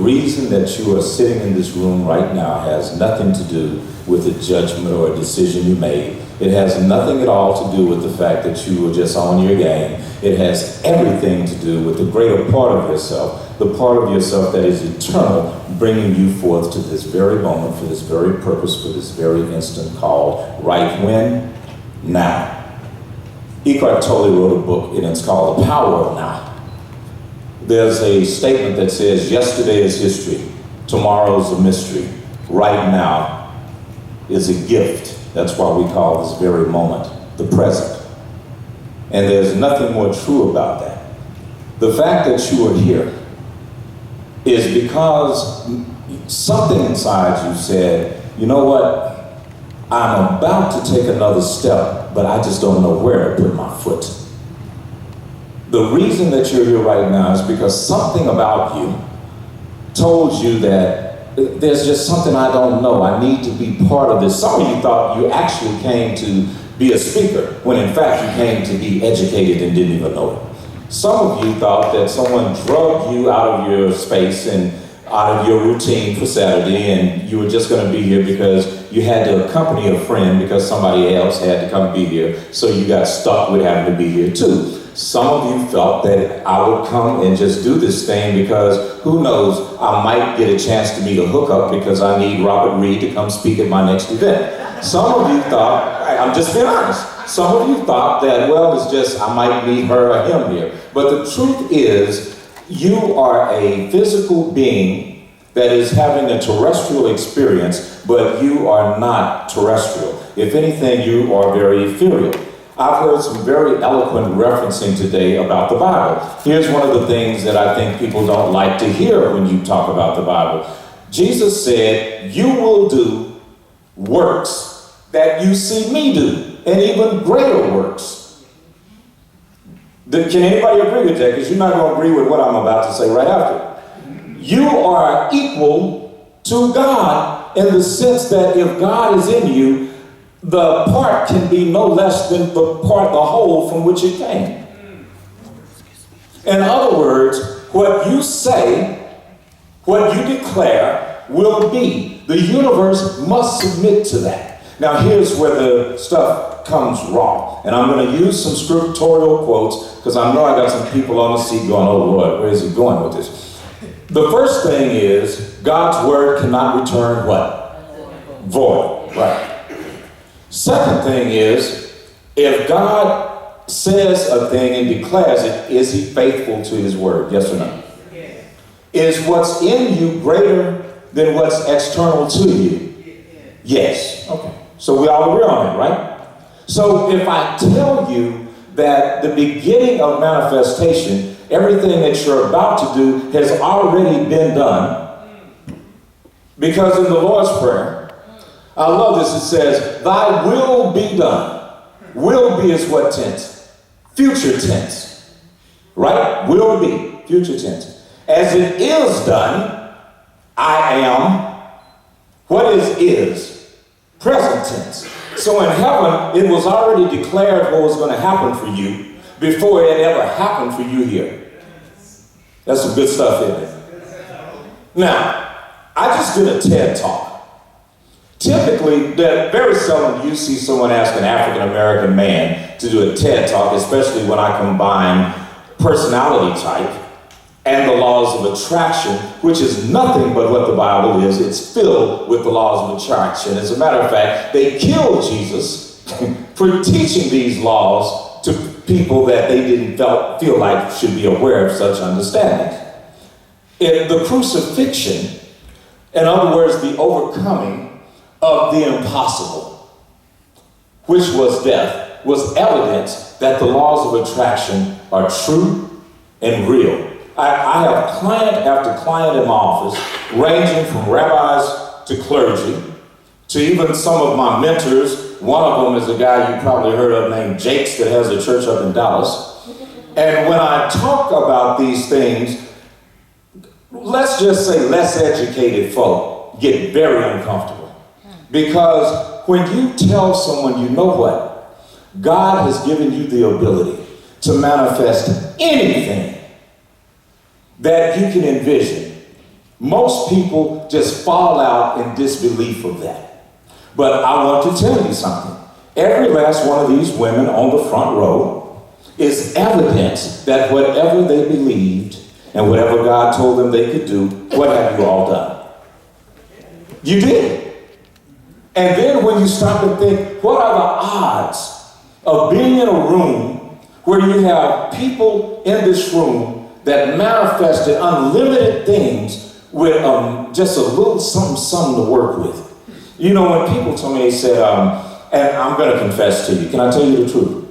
reason that you are sitting in this room right now has nothing to do with a judgment or a decision you made. It has nothing at all to do with the fact that you were just on your game. It has everything to do with the greater part of yourself, the part of yourself that is eternal, bringing you forth to this very moment, for this very purpose, for this very instant, called right when? Now. Eckhart Tolle wrote a book, and it's called The Power of Now. There's a statement that says, yesterday is history, tomorrow's a mystery, right now is a gift. That's why we call this very moment the present. And there's nothing more true about that. The fact that you are here is because something inside you said, you know what, I'm about to take another step, but I just don't know where to put my foot. The reason that you're here right now is because something about you told you that there's just something I don't know. I need to be part of this. Some of you thought you actually came to be a speaker, when in fact you came to be educated and didn't even know it. Some of you thought that someone drugged you out of your space and out of your routine for Saturday, and you were just going to be here because you had to accompany a friend because somebody else had to come be here, so you got stuck with having to be here too. Some of you felt that I would come and just do this thing because who knows, I might get a chance to meet a hookup because I need Robert Reed to come speak at my next event. Some of you thought, I'm just being honest, some of you thought that, well, it's just I might meet her or him here. But the truth is, you are a physical being that is having a terrestrial experience, but you are not terrestrial. If anything, you are very ethereal. I've heard some very eloquent referencing today about the Bible. Here's one of the things that I think people don't like to hear when you talk about the Bible. Jesus said, you will do works that you see me do, and even greater works. Can anybody agree with that? Because you're not going to agree with what I'm about to say right after. You are equal to God in the sense that if God is in you, the part can be no less than the whole from which it came. In other words, what you say, what you declare will be. The universe must submit to that. Now here's where the stuff comes wrong. And I'm going to use some scriptorial quotes because I know I got some people on the seat going, oh Lord, where is he going with this? The first thing is, God's word cannot return what? Void. Right. Second thing is, if God says a thing and declares it, is he faithful to his word? Yes or no? Yes. Is what's in you greater than what's external to you? Yes. Okay. So we all agree on it, right? So if I tell you that the beginning of manifestation, everything that you're about to do has already been done, because in the Lord's Prayer, I love this. It says, thy will be done. Will be is what tense? Future tense. Right? Will be. Future tense. As it is done, I am. What is? Present tense. So in heaven, it was already declared what was going to happen for you before it ever happened for you here. That's some good stuff, isn't it? Now, I just did a TED Talk. Typically, very seldom you see someone ask an African-American man to do a TED Talk, especially when I combine personality type and the laws of attraction, which is nothing but what the Bible is. It's filled with the laws of attraction. As a matter of fact, they killed Jesus for teaching these laws to people that they didn't feel like should be aware of such understanding. In the crucifixion, in other words, the overcoming of the impossible, which was death, was evidence that the laws of attraction are true and real. I have client after client in my office, ranging from rabbis to clergy, to even some of my mentors. One of them is a guy you probably heard of named Jakes that has a church up in Dallas. And when I talk about these things, let's just say less educated folk get very uncomfortable. Because when you tell someone, you know what? God has given you the ability to manifest anything that you can envision Most people just fall out in disbelief of that. But I want to tell you something. Every last one of these women on the front row is evidence that whatever they believed and whatever God told them they could do, what have you all done? You did. And then when you stop and think, what are the odds of being in a room where you have people in this room that manifested unlimited things with just a little something to work with? You know, when people told me, they said, and I'm going to confess to you. Can I tell you the truth?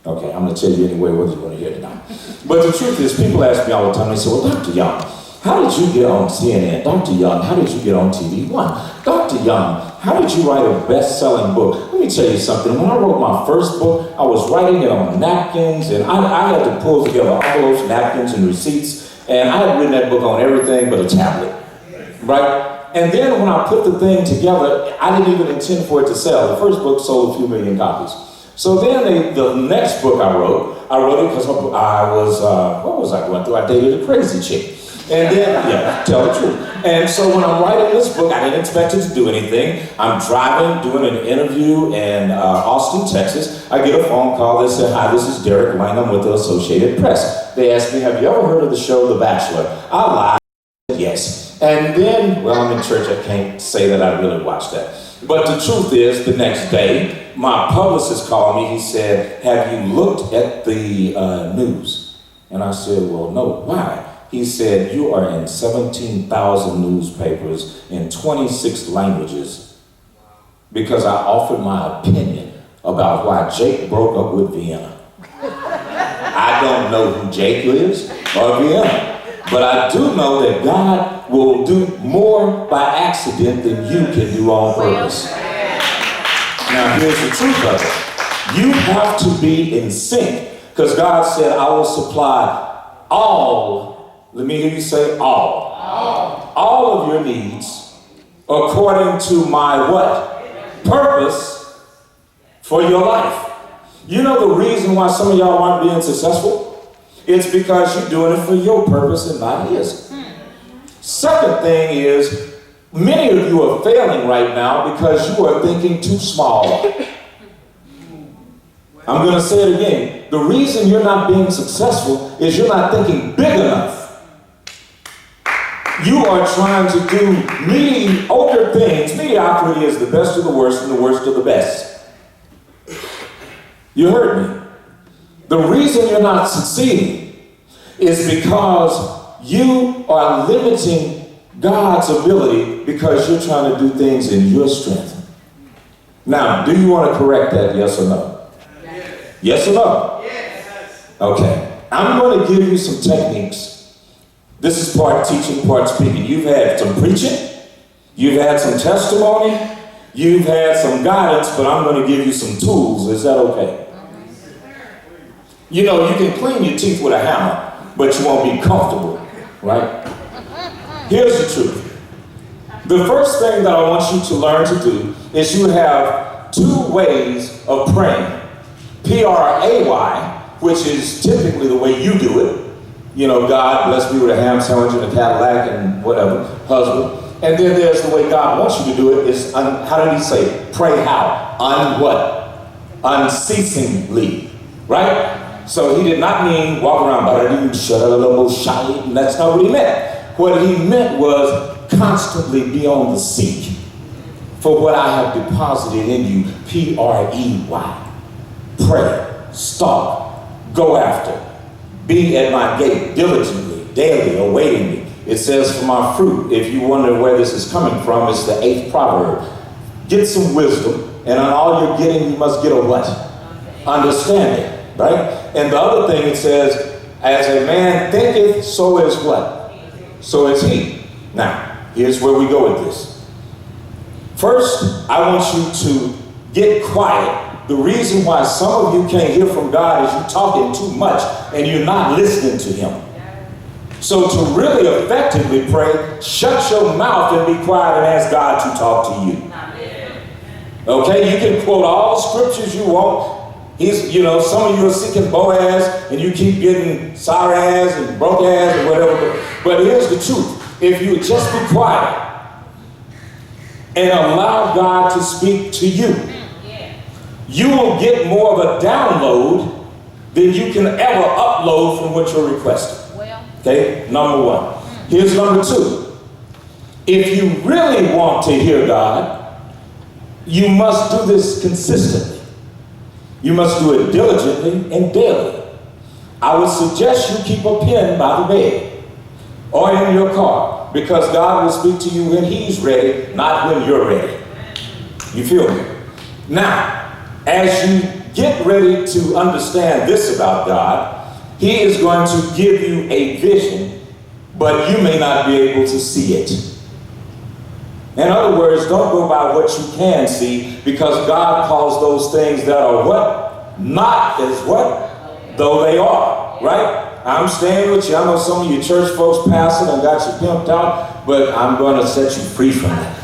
Okay, I'm going to tell you anyway what you want to hear tonight. But the truth is, people ask me all the time, they say, well, Dr. Young, how did you get on CNN? Dr. Young, how did you get on TV One? Dr. Young, how did you write a best-selling book? Let me tell you something. When I wrote my first book, I was writing it on napkins, and I had to pull together envelopes, napkins, and receipts, and I had written that book on everything but a tablet, right? And then when I put the thing together, I didn't even intend for it to sell. The first book sold a few million copies. So then the next book I wrote it because I was, what was I going through? I dated a crazy chick. And then, yeah, tell the truth. And so when I'm writing this book, I didn't expect it to do anything. I'm driving, doing an interview in Austin, Texas. I get a phone call. They say, hi, this is Derek Langham with the Associated Press. They asked me, have you ever heard of the show The Bachelor? I lied, yes. And then, well, I'm in church, I can't say that I really watched that. But the truth is, the next day, my publicist called me. He said, have you looked at the news? And I said, well, no, why? He said, you are in 17,000 newspapers in 26 languages because I offered my opinion about why Jake broke up with Vienna. I don't know who Jake is or Vienna. But I do know that God will do more by accident than you can do on purpose. Now here's the truth of it. You have to be in sync because God said, I will supply all, let me hear you say all of your needs according to my what? Purpose for your life. You know the reason why some of y'all aren't being successful? It's because you're doing it for your purpose and not his. Second thing is, many of you are failing right now because you are thinking too small. I'm going to say it again. The reason you're not being successful is you're not thinking big enough. You are trying to do mediocre things. Mediocrity is the best of the worst and the worst of the best. You heard me. The reason you're not succeeding is because you are limiting God's ability because you're trying to do things in your strength. Now, do you want to correct that, yes or no? Yes or no? Yes. Okay. I'm going to give you some techniques. This is part teaching, part speaking. You've had some preaching. You've had some testimony. You've had some guidance, but I'm going to give you some tools. Is that okay? You know, you can clean your teeth with a hammer, but you won't be comfortable, right? Here's the truth. The first thing that I want you to learn to do is you have two ways of praying. P-R-A-Y, which is typically the way you do it. You know, God bless me with a ham sandwich and a Cadillac and whatever, husband. And then there's the way God wants you to do it is, how did he say? Pray how? What? Unceasingly, right? So he did not mean walk around, that's not what he meant. What he meant was constantly be on the seek for what I have deposited in you, P-R-E-Y. Pray, stalk, go after, be at my gate diligently, daily, awaiting me. It says, for my fruit, if you wonder where this is coming from, it's the 8th proverb. Get some wisdom, and on all you're getting, you must get a what? Understanding. Right? And the other thing it says, as a man thinketh, so is what? So is he. Now, here's where we go with this. First, I want you to get quiet. The reason why some of you can't hear from God is you're talking too much and you're not listening to him. So to really effectively pray, shut your mouth and be quiet and ask God to talk to you. Okay, you can quote all the scriptures you want. He's, you know, some of you are seeking Boaz and you keep getting sorry ass and broke ass and whatever. But here's the truth. if you would just be quiet and allow God to speak to you, you will get more of a download than you can ever upload from what you're requesting. Okay, number one. Here's number two. If you really want to hear God, you must do this consistently. You must do it diligently and daily. I would suggest you keep a pen by the bed or in your car, because God will speak to you when He's ready, not when you're ready. You feel me? Now, as you get ready to understand this about God, He is going to give you a vision, but you may not be able to see it. In other words, don't go by what you can see, because God calls those things that are what? Not as what? Though they are, right? I'm staying with you. I know some of you church folks passing and got you pimped out, but I'm going to set you free from that.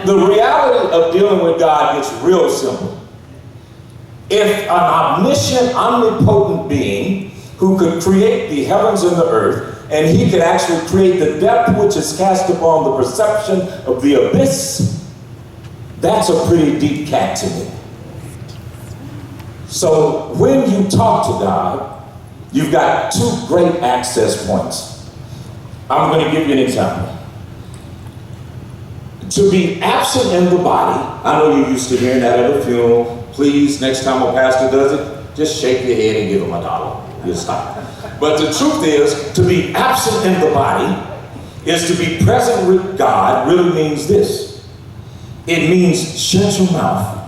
The reality of dealing with God gets real simple. If an omniscient, omnipotent being who could create the heavens and the earth, and He could actually create the depth which is cast upon the perception of the abyss, that's a pretty deep cat to me. So when you talk to God, you've got two great access points. I'm going to give you an example. To be absent in the body, I know you're used to hearing that at a funeral. Please, next time a pastor does it, just shake your head and give them $1. You'll stop. But the truth is, to be absent in the body is to be present with God really means this. It means shut your mouth.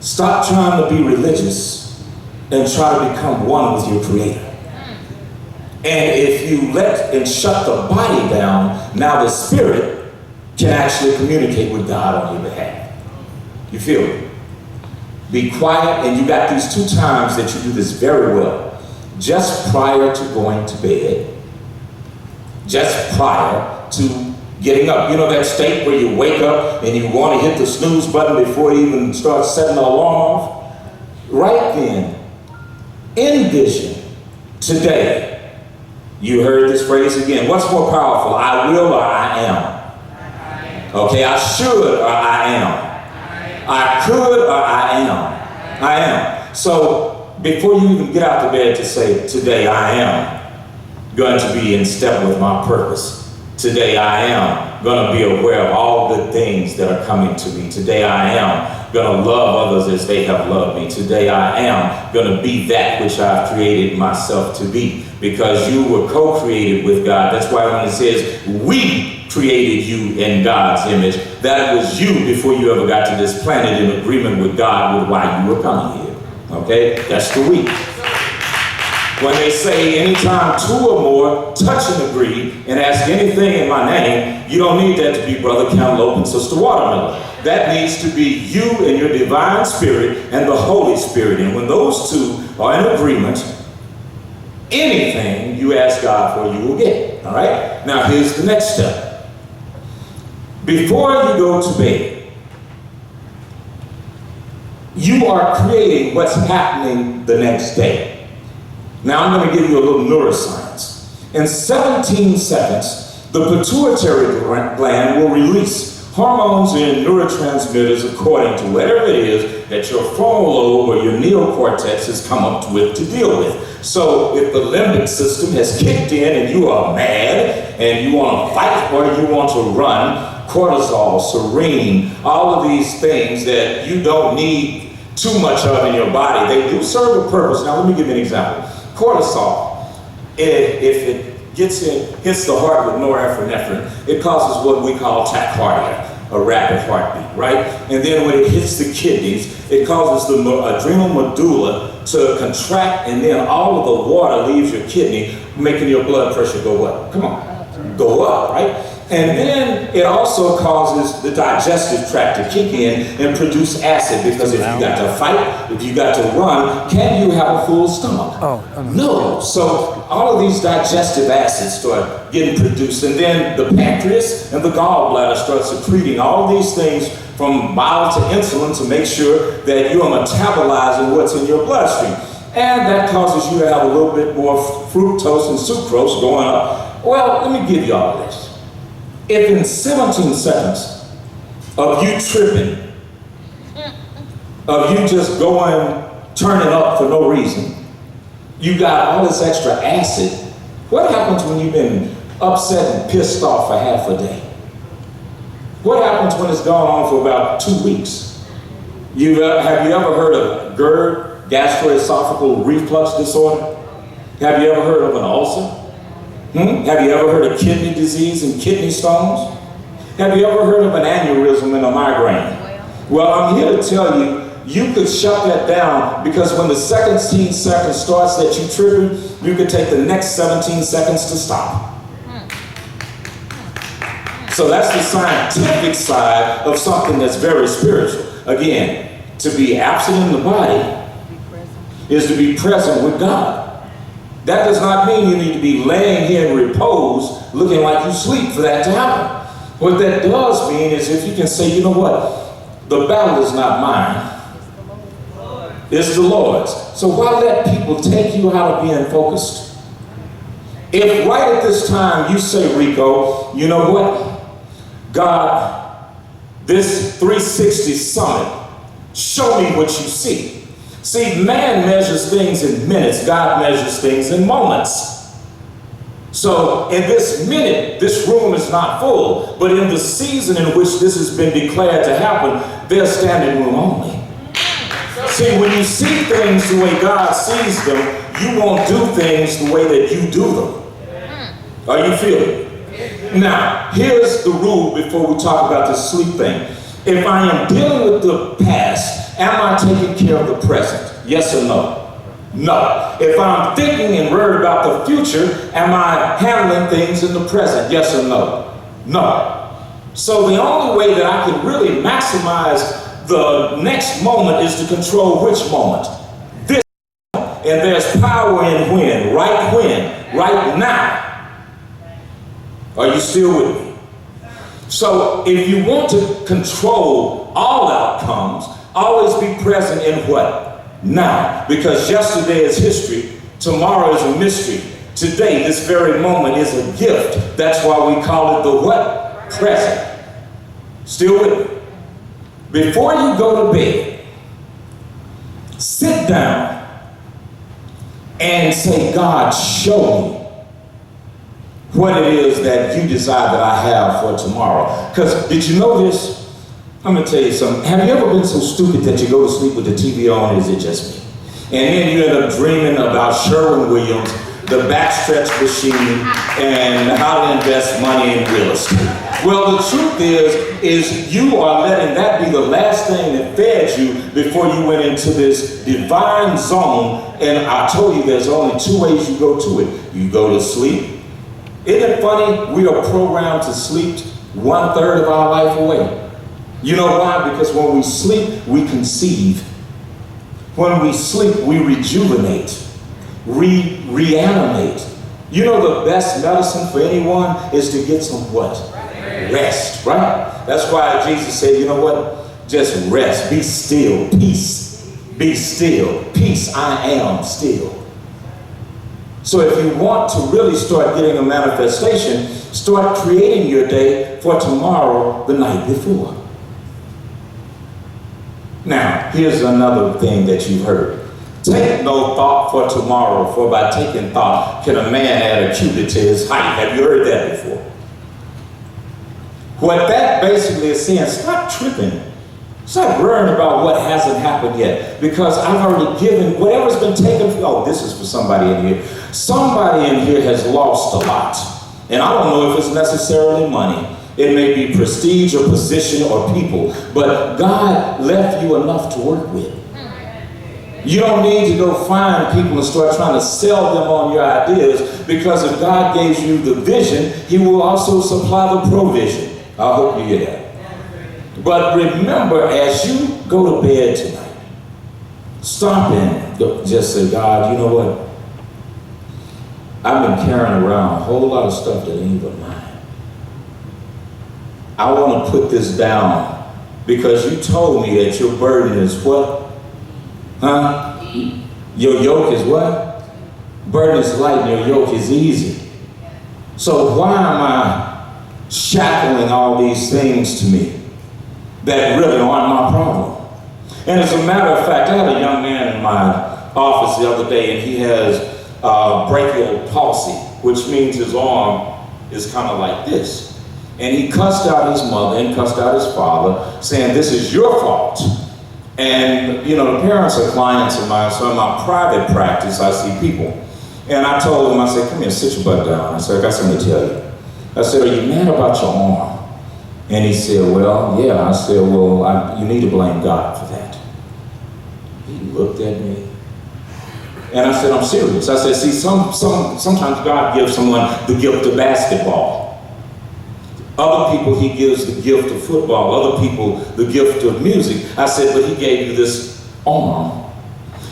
Stop trying to be religious and try to become one with your Creator. And if you let and shut the body down, now the spirit can actually communicate with God on your behalf. You feel me? Be quiet, and you got these two times that you do this very well. Just prior to going to bed, just prior to getting up. You know that state where you wake up and you want to hit the snooze button before you even start setting the alarm off? Right then, envision today. You heard this phrase again. What's more powerful, I will or I am? Okay, I should or I am. I could or I am. I am. So before you even get out of bed to say, today I am going to be in step with my purpose. Today I am going to be aware of all good things that are coming to me. Today I am going to love others as they have loved me. Today I am going to be that which I've created myself to be, because you were co-created with God. That's why when it says we created you in God's image, that was you before you ever got to this planet in agreement with God with why you were coming here. Okay? That's the we. When they say anytime two or more touch and agree and ask anything in my name, you don't need that to be Brother Cantaloupe and Sister Watermelon. That needs to be you and your divine spirit and the Holy Spirit. And when those two are in agreement, anything you ask God for, you will get. All right? Now here's the next step. Before you go to bed, you are creating what's happening the next day. Now I'm going to give you a little neuroscience. In 17 seconds, the pituitary gland will release hormones and neurotransmitters according to whatever it is that your frontal lobe or your neocortex has come up with to deal with. So if the limbic system has kicked in and you are mad and you want to fight or you want to run, cortisol, serine, all of these things that you don't need too much of in your body, they do serve a purpose. Now let me give you an example. Cortisol, if it hits the heart with norepinephrine, it causes what we call tachycardia, a rapid heartbeat, right? And then when it hits the kidneys, it causes the adrenal medulla to contract, and then all of the water leaves your kidney, making your blood pressure go up. Come on, go up, right? And then it also causes the digestive tract to kick in and produce acid, because if you got to fight, if you got to run, can you have a full stomach? No. So all of these digestive acids start getting produced, and then the pancreas and the gallbladder start secreting all these things from bile to insulin to make sure that you are metabolizing what's in your bloodstream. And that causes you to have a little bit more fructose and sucrose going up Well, let me give you all this. If in 17 seconds of you tripping, of you just going, turning up for no reason, you got all this extra acid, what happens when you've been upset and pissed off for half a day? What happens when it's gone on for about 2 weeks? Have you ever heard of GERD, gastroesophageal reflux disorder? Have you ever heard of an ulcer? Have you ever heard of kidney disease and kidney stones? Have you ever heard of an aneurysm and a migraine? Well, I'm here to tell you, you could shut that down, because when the 17 seconds starts that you tripping, you could take the next 17 seconds to stop. So that's the scientific side of something that's very spiritual. Again, to be absent in the body is to be present with God. That does not mean you need to be laying here in repose, looking like you sleep for that to happen. What that does mean is if you can say, you know what, the battle is not mine, it's the Lord's. So why let people take you out of being focused? If right at this time you say, Rico, you know what, God, this 360 summit, show me what you see. See, man measures things in minutes, God measures things in moments. So in this minute, this room is not full, but in the season in which this has been declared to happen, there's standing room only. See, when you see things the way God sees them, you won't do things the way that you do them. Are you feeling it? Now, here's the rule before we talk about the sleep thing. If I am dealing with the past, am I taking care of the present? Yes or no? No. If I'm thinking and worried about the future, am I handling things in the present? Yes or no? No. So the only way that I can really maximize the next moment is to control which moment? This moment. And there's power in when, right now. Are you still with me? So if you want to control all outcomes, always be present in what? Now. Because yesterday is history, tomorrow is a mystery. Today, this very moment is a gift. That's why we call it the what? Present. Still with me? Before you go to bed, sit down and say, God, show me what it is that you desire that I have for tomorrow. Because did you know this? I'm going to tell you something. Have you ever been so stupid that you go to sleep with the TV on, or is it just me? And then you end up dreaming about Sherwin-Williams, the backstretch machine, and how to invest money in real estate. Well, the truth is you are letting that be the last thing that fed you before you went into this divine zone. And I told you there's only two ways you go to it. You go to sleep. Isn't it funny? We are programmed to sleep 1/3 of our life away. You know why? Because when we sleep, we conceive. When we sleep, we rejuvenate, reanimate. You know the best medicine for anyone is to get some what? Rest, right? That's why Jesus said, you know what? Just rest, be still, peace, be still, peace, I am still. So if you want to really start getting a manifestation, start creating your day for tomorrow the night before. Now, here's another thing that you've heard. Take no thought for tomorrow, for by taking thought can a man add a cubit to his height. Have you heard that before? What that basically is saying, stop tripping. Stop worrying about what hasn't happened yet. Because I've already given whatever's been taken from, oh, this is for somebody in here. Somebody in here has lost a lot. And I don't know if it's necessarily money. It may be prestige or position or people. But God left you enough to work with. You don't need to go find people and start trying to sell them on your ideas, because if God gave you the vision, He will also supply the provision. I hope you hear that. But remember, as you go to bed tonight, stop and just say, God, you know what? I've been carrying around a whole lot of stuff that ain't even mine. I want to put this down because you told me that your burden is what? Huh? Your yoke is what? Burden is light and your yoke is easy. So why am I shackling all these things to me that really aren't my problem? And as a matter of fact, I had a young man in my office the other day, and he has brachial palsy, which means his arm is kind of like this. And he cussed out his mother and cussed out his father, saying, "This is your fault." And, you know, the parents are clients of mine, so in my private practice, I see people. And I told him, I said, "Come here, sit your butt down." I said, "I got something to tell you." I said, "Are you mad about your arm?" And he said, "Well, yeah." I said, "Well, you need to blame God for that." He looked at me. And I said, "I'm serious." I said, "See, sometimes God gives someone the gift of basketball. Other people, he gives the gift of football. Other people, the gift of music." I said, "But he gave you this arm."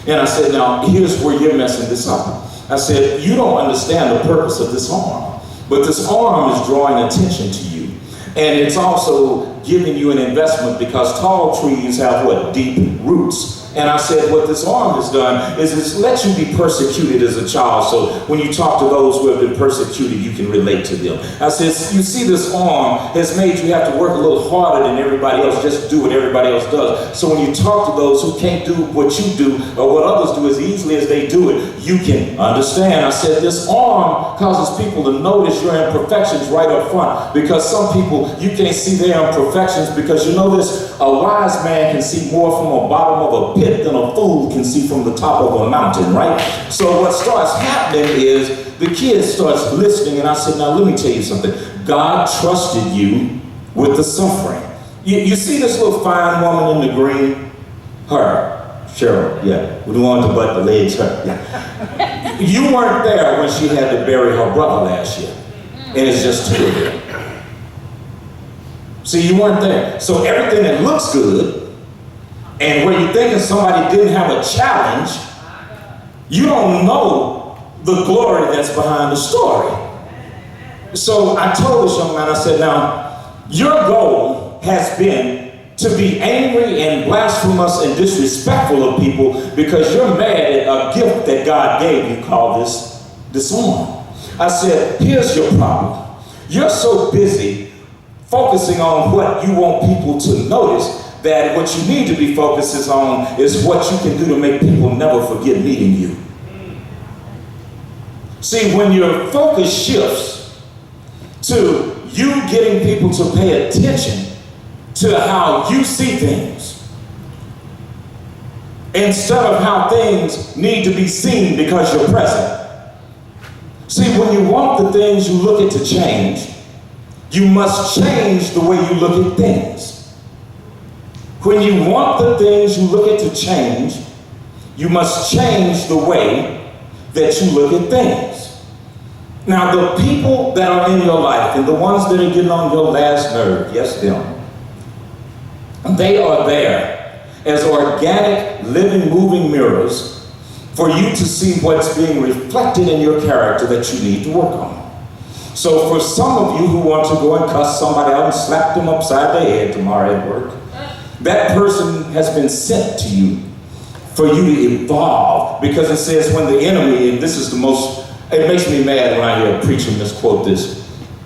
And I said, "Now, here's where you're messing this up." I said, "You don't understand the purpose of this arm. But this arm is drawing attention to you. And it's also giving you an investment because tall trees have what? Deep roots." And I said, what this arm has done is it's let you be persecuted as a child. So when you talk to those who have been persecuted, you can relate to them. I said, you see, this arm has made you have to work a little harder than everybody else, just do what everybody else does. So when you talk to those who can't do what you do or what others do as easily as they do it, you can understand. I said, this arm causes people to notice your imperfections right up front, because some people, you can't see their imperfections because you know this, a wise man can see more from the bottom of a pit than a fool can see from the top of a mountain, right? So what starts happening is the kid starts listening, and I said, now let me tell you something. God trusted you with the suffering. You see this little fine woman in the green? Her, Cheryl, yeah, with the one with the butt, the legs, her, yeah. You weren't there when she had to bury her brother last year, and it's just 2 of them. See, you weren't there. So everything that looks good, and where you're thinking somebody didn't have a challenge, you don't know the glory that's behind the story. So I told this young man, I said, now, your goal has been to be angry and blasphemous and disrespectful of people because you're mad at a gift that God gave you called this arm. I said, here's your problem. You're so busy focusing on what you want people to notice that what you need to be focusing on is what you can do to make people never forget meeting you. See, when your focus shifts to you getting people to pay attention to how you see things, instead of how things need to be seen because you're present. See, when you want the things you look at to change, you must change the way you look at things. When you want the things you look at to change, you must change the way that you look at things. Now, the people that are in your life and the ones that are getting on your last nerve, yes, them, they are there as organic, living, moving mirrors for you to see what's being reflected in your character that you need to work on. So for some of you who want to go and cuss somebody out and slap them upside their head tomorrow at work, that person has been sent to you for you to evolve, because it says when the enemy, and this is the most, it makes me mad when I hear a preacher misquote this.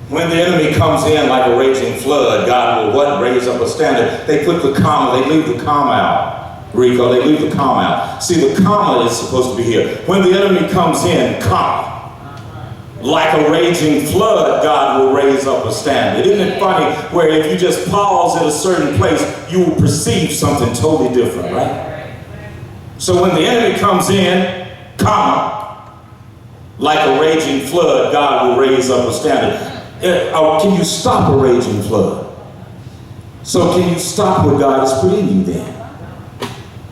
When the enemy comes in like a raging flood, God will what? Raise up a standard. They put the comma, they leave the comma out. Rico, they leave the comma out. See, the comma is supposed to be here. When the enemy comes in, comma. Like a raging flood, God will raise up a standard. Isn't it funny where if you just pause at a certain place, you will perceive something totally different, right? So when the enemy comes in, comma, like a raging flood, God will raise up a standard. Can you stop a raging flood? So can you stop what God has put in you then?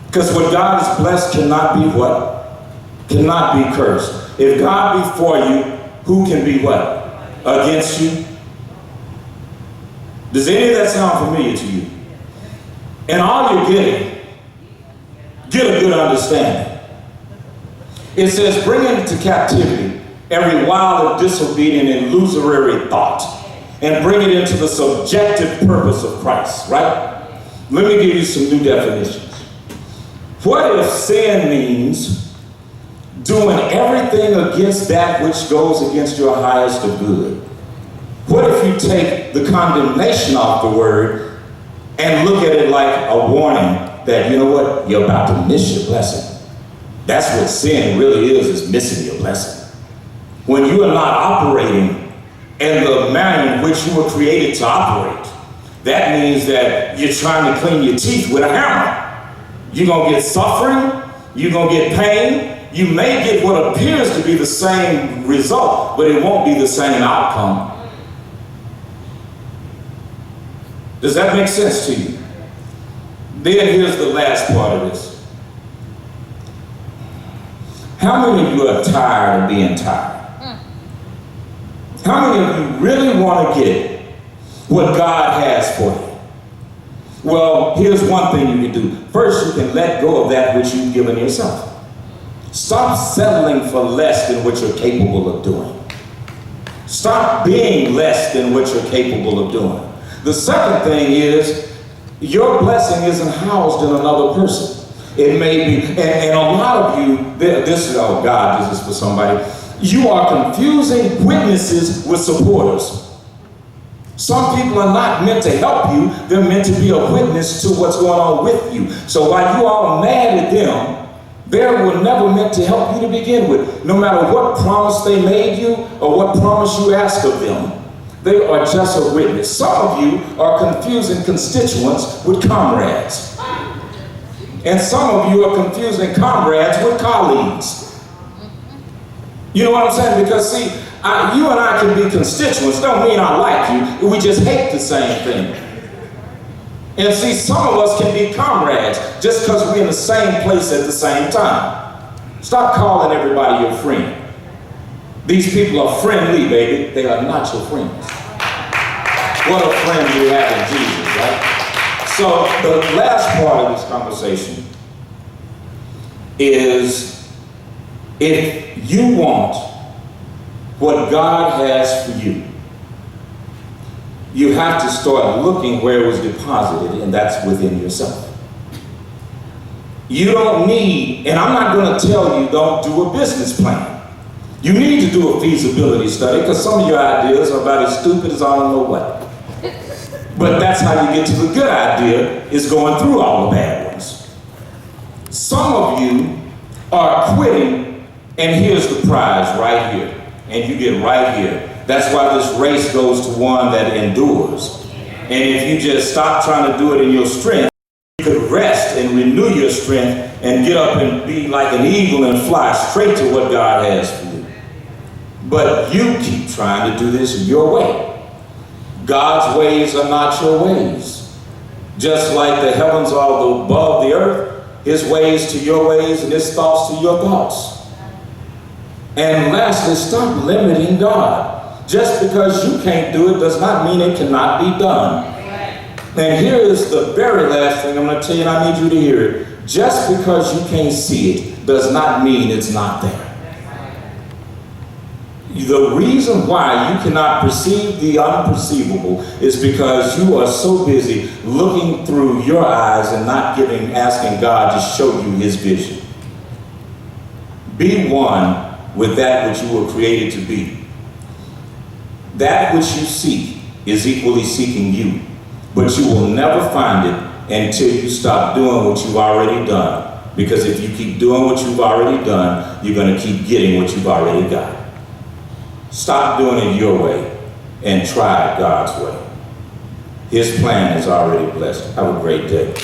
Because what God has blessed cannot be what? Cannot be cursed. If God be for you, who can be what? Against you? Does any of that sound familiar to you? And all you're getting, get a good understanding. It says, bring into captivity every wild and disobedient and illusory thought, and bring it into the subjective purpose of Christ, right? Let me give you some new definitions. What if sin means doing everything against that which goes against your highest of good. What if you take the condemnation off the word and look at it like a warning that, you know what, you're about to miss your blessing. That's what sin really is missing your blessing. When you are not operating in the manner in which you were created to operate, that means that you're trying to clean your teeth with a hammer. You're going to get suffering, you're going to get pain, you may get what appears to be the same result, but it won't be the same outcome. Does that make sense to you? Then here's the last part of this. How many of you are tired of being tired? How many of you really want to get what God has for you? Well, here's one thing you can do. First, you can let go of that which you've given yourself. Stop settling for less than what you're capable of doing. Stop being less than what you're capable of doing. The second thing is, your blessing isn't housed in another person. It may be, and a lot of you, this is, oh God, this is for somebody. You are confusing witnesses with supporters. Some people are not meant to help you, they're meant to be a witness to what's going on with you. So while you all are mad at them, they were never meant to help you to begin with. No matter what promise they made you or what promise you asked of them, they are just a witness. Some of you are confusing constituents with comrades. And some of you are confusing comrades with colleagues. You know what I'm saying? Because see, you and I can be constituents. Don't mean I like you. We just hate the same thing. And see, some of us can be comrades just because we're in the same place at the same time. Stop calling everybody your friend. These people are friendly, baby. They are not your friends. What a friend you have in Jesus, right? So the last part of this conversation is, if you want what God has for you, you have to start looking where it was deposited, and that's within yourself. You don't need, and I'm not going to tell you don't do a business plan. You need to do a feasibility study because some of your ideas are about as stupid as I don't know what. But that's how you get to the good idea, is going through all the bad ones. Some of you are quitting, and here's the prize right here. And you get right here. That's why this race goes to one that endures. And if you just stop trying to do it in your strength, you could rest and renew your strength and get up and be like an eagle and fly straight to what God has for you. But you keep trying to do this your way. God's ways are not your ways. Just like the heavens are above the earth, his ways to your ways and his thoughts to your thoughts. And lastly, stop limiting God. Just because you can't do it does not mean it cannot be done. And here is the very last thing I'm going to tell you, and I need you to hear it. Just because you can't see it does not mean it's not there. The reason why you cannot perceive the unperceivable is because you are so busy looking through your eyes and not asking God to show you his vision. Be one with that which you were created to be. That which you seek is equally seeking you, but you will never find it until you stop doing what you've already done. Because if you keep doing what you've already done, you're going to keep getting what you've already got. Stop doing it your way and try it God's way. His plan is already blessed. Have a great day.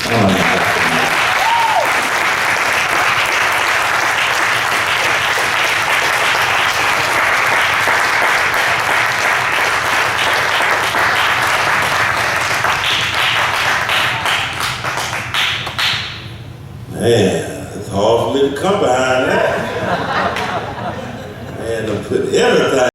Man, it's hard for me to come behind that. Man, to put everything.